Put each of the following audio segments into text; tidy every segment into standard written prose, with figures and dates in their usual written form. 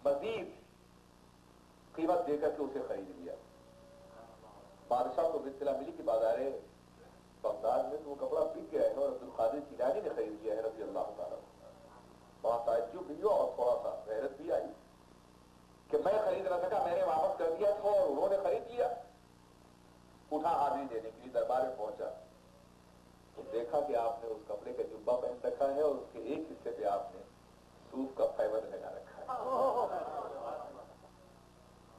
मजीद कीमत देकर के उसे खरीद लिया। बादशाह को इत्तला मिली कि बाजारे बगदाद में तो वो कपड़ा बिक गया है और अब्दुल कादिर जिलानी ने खरीद लिया है रज़ी अल्लाह ताला। बड़ा ताज्जुब भी हुआ और थोड़ा सा हैरत भी आई कि मैं खरीद न सका, मैंने वापस कर दिया था और उन्होंने खरीद लिया। उठा हाजिरी देने के लिए दरबार में पहुंचा तो देखा कि आपने उस कपड़े का जुब्बा पहन रखा है और उसके एक हिस्से पे आपने सूफ का फाइबर लगा रखा है।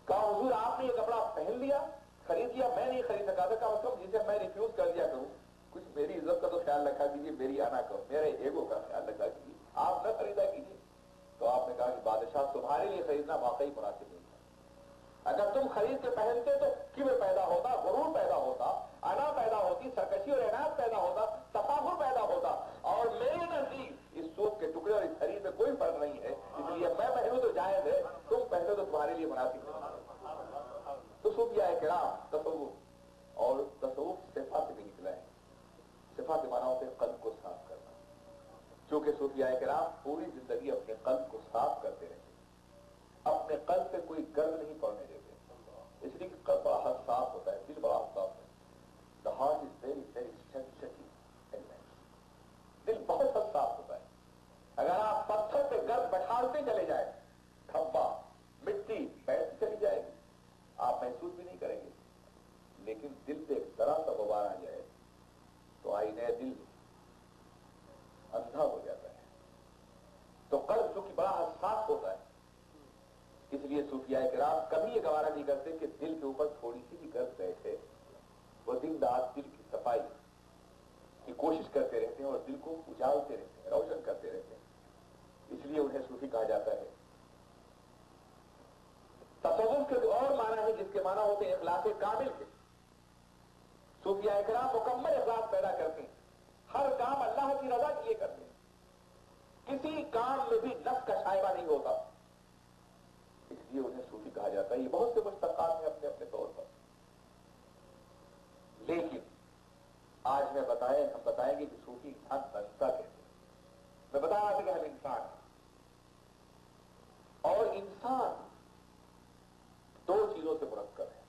कहा हुजूर आपने ये कपड़ा पहन लिया, खरीद लिया, मैं नहीं खरीद सका था। मतलब जिसे मैं रिफ्यूज कर दिया करूं, कुछ मेरी इज्जत का तो ख्याल रखा कीजिए, मेरी आना करो, मेरे ईगो का ख्याल रखा कीजिए, आप न खरीदा कीजिए। तो आपने कहा कि बादशाह तुम्हारे लिए खरीदना वाकई मुनासिब नहीं था। अगर तुम खरीद के पहनते तो किब्र पैदा होता, गुरूर पैदा होता, अना पैदा होती, सरकशी और इनाद पैदा होता, तफाखुर पैदा होता। और मेरे नजदीक इस सूफ के टुकड़े और इस शरीर में कोई फर्क नहीं है, इसलिए मैं पहनूं तो जायज है, तुम पहनो तो तुम्हारे लिए मुनासिब नहीं। तो सूफिया किराम तसव्वुफ और तसव्वुफ सिफा से भी निकला है। सिफा के माना होते कल्ब को साफ करना। चूंकि सूफिया किराम पूरी जिंदगी अपने कल्ब को साफ करते रहते, अपने कल्ब पे कोई गर्द नहीं पड़ने देते, इसलिए कि कल्ब बड़ा हसास होता है, दिल बड़ा हसास है। The heart is very very sensitive element. दिल बहुत हसास होता है। अगर आप पत्थर पे गर्द बैठाते चले जाए, धब्बा मिट्टी बैठती चली जाएगी, आप महसूस भी नहीं करेंगे। लेकिन दिल पे एक जरा सा गुबार आ जाए तो आईने दिल अंधा हो जाता है। तो कल्ब चूंकि बड़ा हसास होता है, इसलिए सूफिया किराम कभी ये गवारा नहीं करते कि दिल के ऊपर थोड़ी सी भी गर्द बैठे। वो दिन रात दिल की सफाई की कोशिश करते रहते हैं और दिल को उजालते रहते हैं, रोशन करते रहते हैं। इसलिए उन्हें सूफी कहा जाता है। तसव्वुफ के और माना है जिसके माना होते हैं इखलास कामिल के। सूफिया किराम मुकम्मल इखलास पैदा करते हैं, हर काम अल्लाह की रजा के लिए करते हैं, किसी काम में भी नफ्स का शायबा नहीं होता, इसलिए उन्हें सूफी कहा जाता है। ये बहुत से मुश्तक़ात हैं अपने अपने तौर पर। लेकिन आज हम बताएंगे कि सूफी इंसान बनता कैसे। मैं बता रहा था कि हम इंसान हैं और इंसान दो चीजों से मुरक्कब है।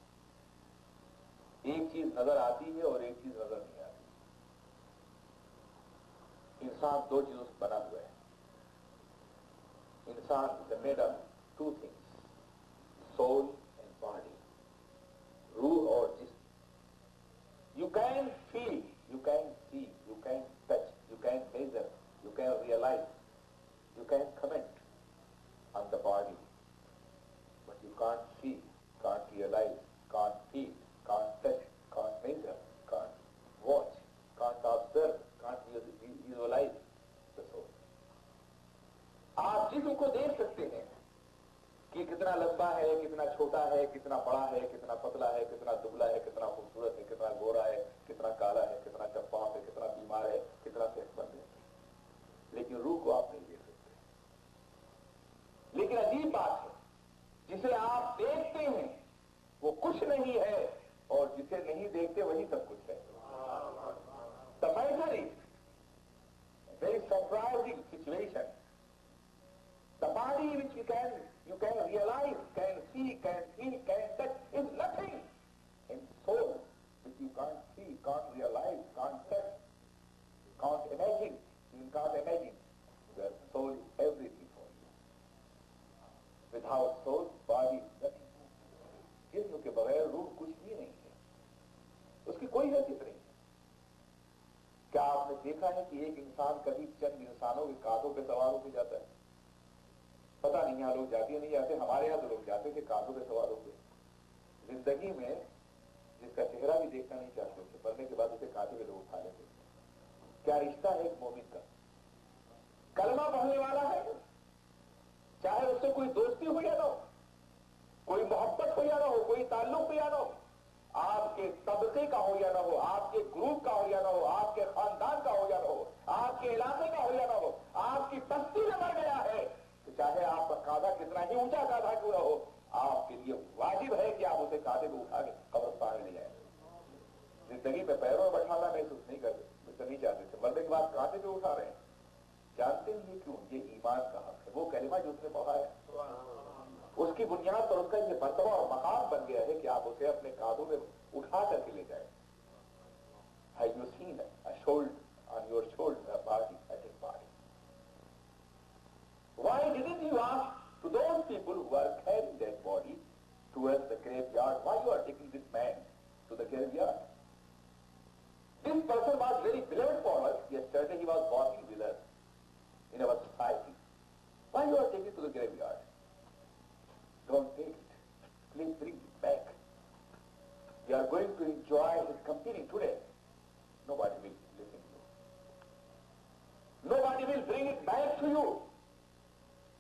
एक चीज नजर आती है और एक चीज नजर नहीं आती। इंसान दो चीजों से बना हुआ है। इंसान is made of two things, soul and body, रूह और जिस्म। You can feel, you can see, you can touch, you can measure, you can realize, you can comment on the body, but you can't see, can't realize, can't feel, can't touch, can't measure, can't watch, can't observe, can't visualize the soul. आप जिस्म को देख सकते हैं कि कितना लंबा है, कितना छोटा है, कितना बड़ा है, कितना पतला है, कितना दुबला है, कितना खूबसूरत है, कितना गोरा है, कितना काला है, कितना चप्पाफ है, कितना बीमार है, कितना सेहतमंद है। लेकिन रूह को आप नहीं देख सकते। लेकिन अजीब बात है, जिसे आप देखते हैं वो कुछ नहीं है और जिसे नहीं देखते वही सब कुछ है। The matter is very surprising situation. The body which you can realize, can see, can feel, can touch is nothing. And soul which you can't see, can't realize, can't touch, can't imagine, you can't imagine. The soul is everything for you. Without soul, body is nothing. जिस्म के बगैर रूह कुछ भी नहीं है, उसकी कोई हैसियत नहीं है। क्या आपने देखा है कि एक इंसान कभी चंद इंसानों के कांधों पे सवार होकर जाता है? पता नहीं यहाँ लोग जाते नहीं जाते, हमारे यहाँ तो लोग जाते थे कांधों पे सवार होकर। जिंदगी में जिसका चेहरा भी देखना नहीं चाहते थे, मरने के बाद उसे कांधे पे लोग उठा लेते। क्या रिश्ता है एक मोमिन का? कलमा पढ़ने वाला है, चाहे उससे कोई दोस्ती हो या ना हो, कोई मोहब्बत हो या ना हो, कोई ताल्लुक हो या ना हो, आपके तबके का हो या ना हो, आपके ग्रुप का हो या ना हो, आपके खानदान का हो या ना हो, आपके इलाके का हो या ना हो, आपकी बस्ती में मर गया है, तो चाहे आपका कांधा कितना ही ऊंचा कांधा क्यों ना हो, आपके लिए वाजिब है कि आप उसे कांधे को उठा के कब्रिस्तान ले जाए। जिंदगी में पैरों में बैठाना महसूस नहीं करते, नहीं चाहते थे, मरने के बाद कांधे पे उठा रहे हैं। जानते हैं क्यों? ये ईमान का हक है, वो कलिमा जो उसने पढ़ा है। उसकी बुनियाद पर उसका ये मर्तबा और मकाम बन गया है कि आप उसे अपने कांधों में उठा करके ले जाए. Have you seen a shoulder on your shoulder, a body, a dead body? Why didn't you ask to those people who are carrying that body towards the graveyard, why you are taking this man to the graveyard? This person was very beloved for us. Yesterday he was walking with us in our society. Why you are taking to the graveyard? Don't take it. Please bring it back. We are going to enjoy his company today. Nobody will listen to you. Nobody will bring it back to you.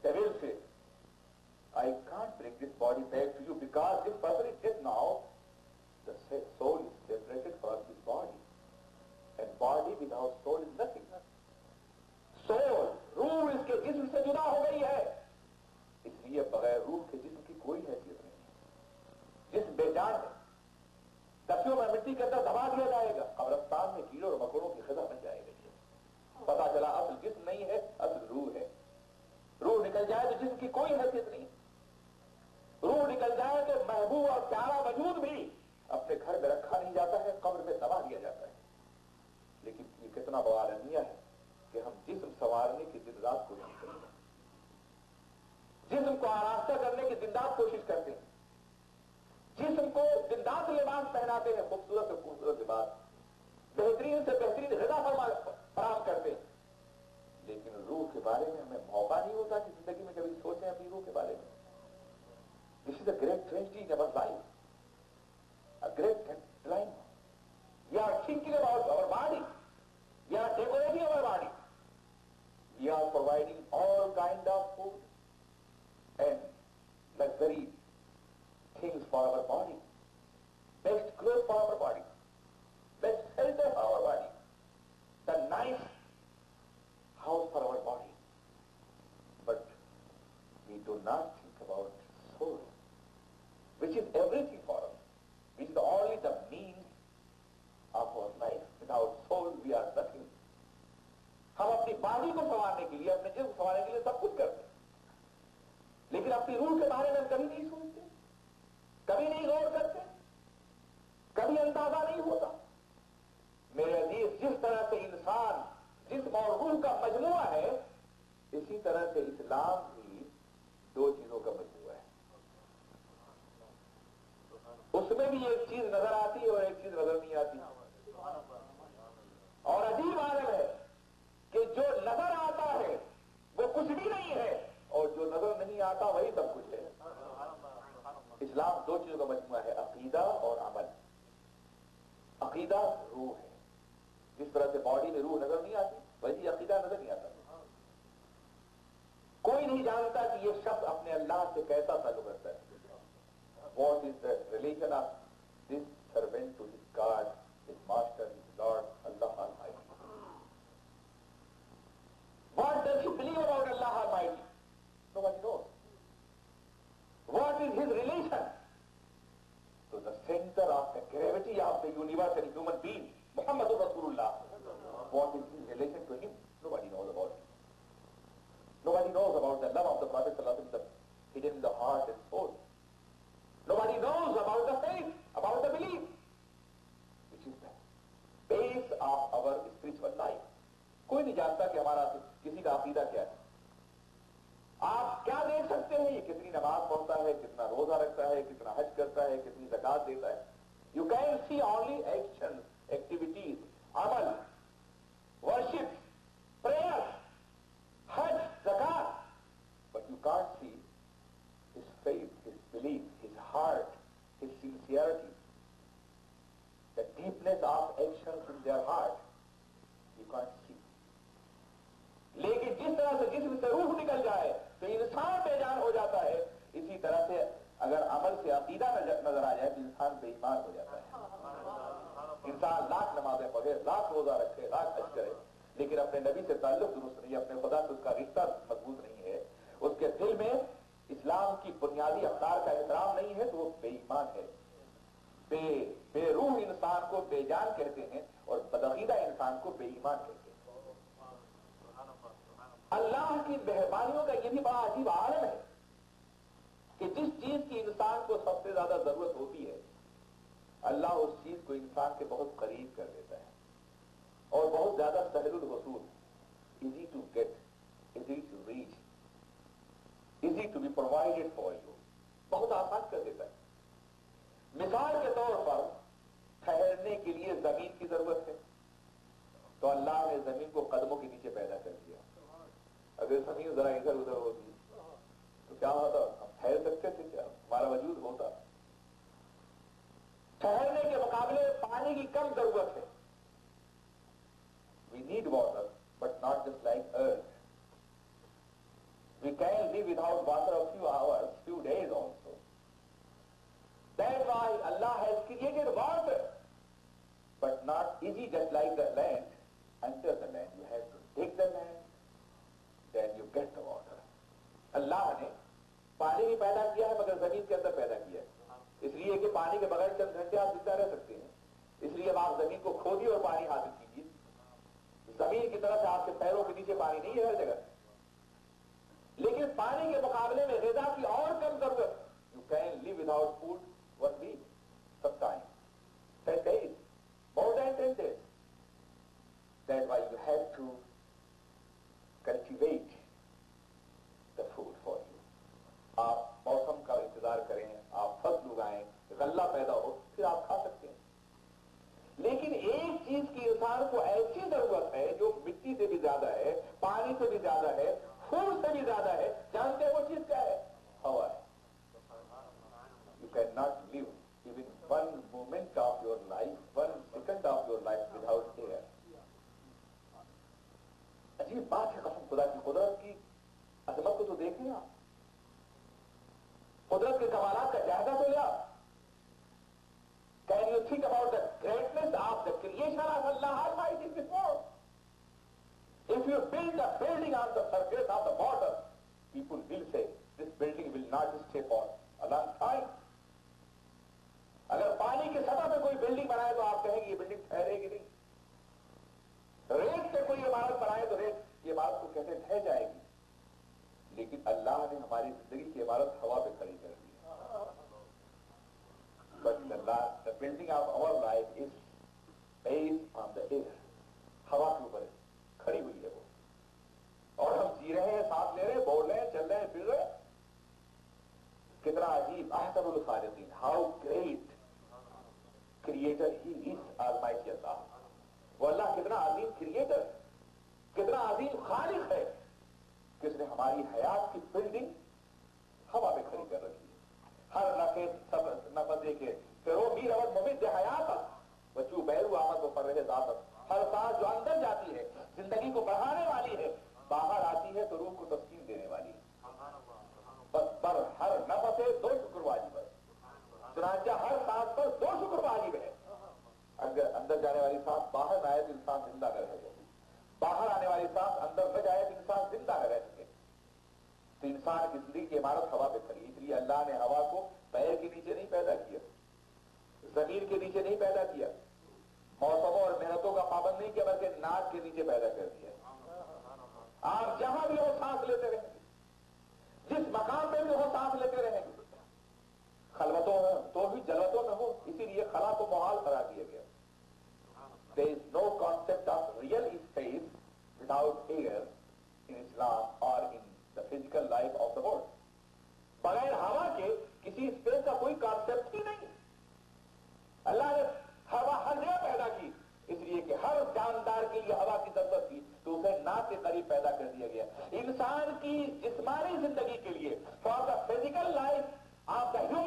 They will say, I can't bring this body back to you because this person is dead now. The soul is separated from this body. And body without soul is nothing. Soul रूह इसके जिस्म से जुदा हो गई है, इसलिए बगैर रूह के जिस्म की कोई हैसियत नहीं है. जिस्म बेजान है, तकियों में मिट्टी के अंदर दबा दिया जाएगा, कब्रिस्तान में कीड़ों और मकोड़ों की खिजा बन जाएगा. पता चला असल जिस्म नहीं है, असल रूह है. रूह निकल जाए तो जिस्म की कोई हैसियत नहीं. रूह निकल जाए तो महबूब और प्यारा वजूद भी अपने घर में रखा नहीं जाता है, कब्र में दबा दिया जाता है. लेकिन ये कितना बड़ा अलमिया है कि हम जिस्म संवारने की दिन रात कोशिश करते हैं, जिस्म को आरास्ता करने की दिन रात कोशिश करते हैं, जिस्म को दिन रात लिबास पहनाते हैं, खूबसूरत से खूबसूरत लिबास, बेहतरीन से बेहतरीन ग़िज़ा फराहम करते हैं. लेकिन रूह के बारे में हमें मौका नहीं होता कि जिंदगी में कभी सोचें अपनी रूह के बारे में. This is a great tragedy in our life, a great deadline. We are thinking about our body, we are decorating our body, we are providing all kind of food and luxury things for our body, best clothes for our body, best shelter for our body, the nice house for our body. But we do not think about soul, which is everything for us, which is only the means of our life. Without soul we are nothing. हम अपनी body को संवारने के लिए, अपने जिस्म संवारने के लिए सब कुछ करते हैं, लेकिन अपनी रूह के बारे में हम कभी नहीं सोचते, कभी नहीं गौर करते, कभी अंदाजा नहीं होता. मेरे अजीज, जिस तरह से इंसान जिस्म और रूह का मजमुआ है, इसी तरह से इस्लाम भी दो चीजों का मजमुआ है. उसमें भी एक चीज नजर आती है और एक चीज नजर नहीं आती. और अजीब आलम है कि जो नजर आता है वो कुछ भी नहीं है, और जो नजर नहीं आता वही सब कुछ है. इस्लाम दो चीजों का मजमुआ है, अकीदा और अमल. अकीदा रूह है. जिस तरह से बॉडी में रूह नजर नहीं आती, वैसी अकीदा नजर नहीं आता. कोई नहीं जानता कि ये शख्स अपने अल्लाह से कैसा ताल्लुक रखता है. What is the relation of this servant to his God, his master, his Lord, Allah Almighty? What does he believe about Allah Almighty? Nobody knows. What is his relation to the center of the gravity of the universe and human being, Muhammadur Rasulullah? What is his relation to him? Nobody knows about it. Nobody knows about the love of the Prophet ﷺ hidden in the heart and soul. Nobody knows about the faith, about the belief, which is the base of our spiritual life. कोई नहीं जानता कि हमारा किसी का अकीदा क्या है. आप क्या देख सकते हैं, ये कितनी नमाज पढ़ता है, कितना रोजा रखता है, कितना हज करता है, कितनी ज़कात देता है. You can see only action, activities, अमल, worship, prayer, Hajj, zakat, but you can't see his faith, his belief, his heart, his sincerity, the deepness of actions in their heart, you can't see. लेकिन जिस तरह से जिस्म से रूह निकल जाए तो इंसान बेजान हो जाता है, इसी तरह से अगर अमल से अकीदा नजर आ जाए तो इंसान बेईमान हो जाता है. इंसान लाख नमाजें पढ़े, लाख रोजा रखे, लाख हज करे, लेकिन अपने नबी से ताल्लुक दुरुस्त नहीं, अपने खुदा से उसका रिश्ता मजबूत नहीं है, उसके दिल में इस्लाम की बुनियादी अख्तार का एहतराम नहीं है, तो वो बेईमान है. बेरूह इंसान को बेजान कहते हैं और बदअकीदा इंसान को बेईमान कहते हैं. अल्लाह की मेहरबानियों का ये भी बड़ा अजीब आलम है कि ज्यादा जरूरत होती है, अल्लाह उस चीज को इंसान के बहुत करीब कर देता है और बहुत ज्यादा सहलुल वसूल, easy to get, easy to reach, easy to be provided for you, बहुत आसान कर देता है। मिसाल के तौर पर ठहरने के लिए जमीन की जरूरत है, तो अल्लाह ने जमीन को कदमों के नीचे पैदा कर दिया। अगर जमीन जरा इधर उधर होती तो क्या होता, हम ठहर सकते थे क्या, हमारा वजूद होता। ठहरने के मुकाबले पानी की कम जरूरत है। We need water but not just like earth. We can live without water a few hours, few days also. That's why Allah has created water but not easy just like the land. Enter the land, you have to dig the land, then you get the water. अल्लाह ने पानी भी पैदा किया है मगर जमीन के अंदर पैदा किया है, इसलिए कि पानी के बगैर चंद घंटे आप जिंदा रह सकते हैं। इसलिए अब आप जमीन को खोदिए और पानी हासिल कीजिए। जमीन की तरफ से आपके पैरों के नीचे पानी नहीं है हर जगह, लेकिन पानी के मुकाबले में ग़िज़ा की और कम जरूरत। You can live without food 1 week, sometimes 10 days, more than 10 days. That's why you have to cultivate the food for you. आप मौसम का इंतजार करें, आप फसल उगाएं, गल्ला पैदा हो, फिर आप खा सकते हैं। लेकिन एक चीज की इंसान को ऐसी जरूरत है जो मिट्टी से भी ज्यादा है, पानी से भी ज्यादा है, फूल से भी ज्यादा है। जानते हैं वो चीज क्या है? हवा है। You cannot live even 1 moment of your life, 1 second of your life without air. अजीब बात है, कसम खुदा की, कुदरत की अजमत को तो देखें आप, कुदरत के कमालात का जायजा तो लिया। Can you think about the greatness of the creation of Allah almighty before? If you build a building on the surface of the water, people will say this building will not stay for a long time. अगर पानी की सतह पे कोई building बनाए तो आप कहेंगे ये बिल्डिंग ठहरेगी नहीं। रेत से कोई इमारत बनाए तो रेत की इमारत को कैसे ढह जाएगी। लेकिन अल्लाह ने हमारी जिंदगी की इमारत हवा पे खड़ी कर दी। But the building of our life is based on the air. हवा के ऊपर खड़ी हुई है वो, और हम जी रहे हैं, सांस ले रहे हैं, बोल रहे हैं, चल रहे हैं, फिर रहे हैं। कितना अजीब, अहसनुल खालिकीन, how great creator he is almighty Allah. वो अल्लाह कितना अजीम क्रिएटर, कितना अजीम खालिक है कि उसने हमारी हयात की बिल्डिंग हवा में खड़ी कर रखी है। हर नफे के फिर मीर अवध मुमिद हयात बच्चू बैरू आमद वो पर रहे जात। हर सांस जो अंदर जाती है जिंदगी को बढ़ाने वाली है, बाहर आती है तो रूह को तस्कीन देने वाली है। बस पर हर नफसे 2 शुक्र वाजिब है, चुनांचा हर सांस पर 2 शुक्र वाजिब है। अगर अंदर जाने वाली सांस बाहर न आए तो इंसान जिंदा न रह सके, बाहर आने वाली सांस अंदर न जाए तो इंसान जिंदा न रह सके। तो इंसान की जिंदगी की इमारत हवा पे खड़ी, इसलिए अल्लाह ने हवा को पैर के नीचे नहीं पैदा किया, जमीन के नीचे नहीं पैदा किया, मौसमों और मेहनतों का पाबंद नहीं किया, बल्कि नाक के नीचे पैदा कर दिया। आप जहां भी हो सांस लेते रहेंगे, जिस मकाम पे भी हो सांस लेते रहेंगे, खलवतों में तो भी जलवतों में हो, इसीलिए खला को मुहाल करा दिया गया। There is no concept of real space without air in Islam or in the physical life of the world. बगैर हवा के किसी स्पेस का कोई कॉन्सेप्ट ही नहीं। अल्लाह ने हवा हर जगह पैदा की, इसलिए कि हर जानदार के लिए हवा की जरूरत थी, तो उसे नाक के करीब पैदा कर दिया गया। इंसान की जिस्मानी जिंदगी के लिए, for the physical life of the human